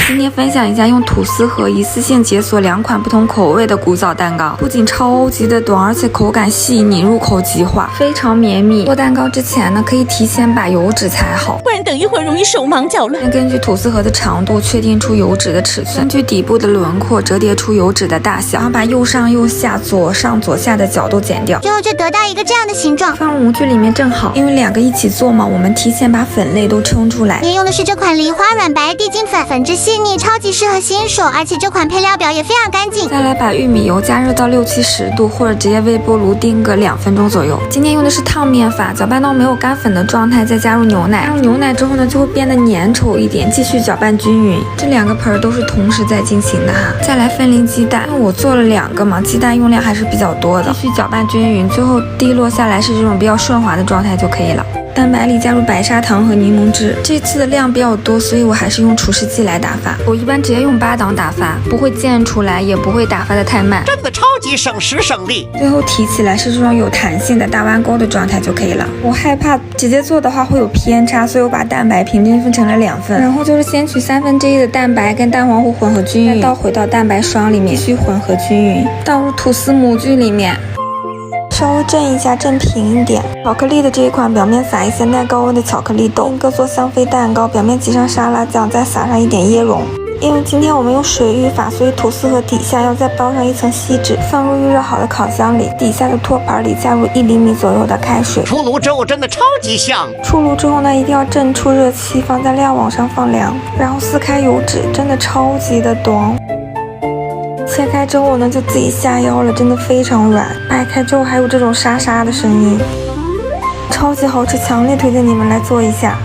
今天分享一下用吐司盒一次性解锁2款不同口味的古早蛋糕，不仅超级的短，而且口感細膩，入口即化，非常绵密。做蛋糕之前呢，可以提前把油脂裁好，不然等一会儿容易手忙脚乱。根据吐司盒的长度确定出油脂的尺寸，根据底部的轮廓折叠出油脂的大小，然後把右上右下、左上左下的角度剪掉，最後就得到一個這樣的形狀。放入模具裡面正好，因為2個一起做嘛，我們提前把粉類都稱出來。也用的是這款梨花軟白地精粉，粉質細膩，超級適合新手，而且這款配料表也非常乾淨。再來把玉米油加熱到60-70度，或者直接微波爐叮個2分鐘左右。今天用的是燙面法，攪拌到沒有乾粉的狀態，再加入牛奶。加入牛奶之後呢，就會變得粘稠一點，繼續攪拌均勻。這2個盆都是同時在進行的哈。再來分離雞蛋，因為我做了2個嘛，雞蛋用量還是比較多的。繼續攪拌均勻，最後滴落下來是這種比較順滑的狀態就可以了。蛋白裡加入白砂糖和檸檬汁，這次的量比較多，所以我還是用除湿機來打發。我一般直接用8檔打發，不會濺出來，也不會打發的太慢，真的超級省时省力。最後提起來是這種有彈性的大彎钩的狀態就可以了。我害怕直接做的話会有偏差，所以我把蛋白平均分成了2份，然後就是先取1/3的蛋白跟蛋黄糊混合均勻，再倒回到蛋白霜裡面繼續混合均勻，倒入吐司模具裡面。稍微震一下，震平一點。巧克力的這一款，表面撒一些耐高溫的巧克力豆，另一個做香妃蛋糕，表面擠上沙拉醬，再撒上一點椰蓉。因為今天我們用水浴法，所以吐司盒底下要再包上一層錫紙，放入預熱好的烤箱裡，底下的托盤裡加入1厘米左右的開水。出爐之後真的超級香。出爐之後呢，一定要震出熱氣，放在晾網上放涼，然後撕開油脂，真的超級的短。切開之後呢，就自己下腰了，真的非常軟。掰開之後還有這種沙沙的聲音，超級好吃，強烈推薦你們來做一下。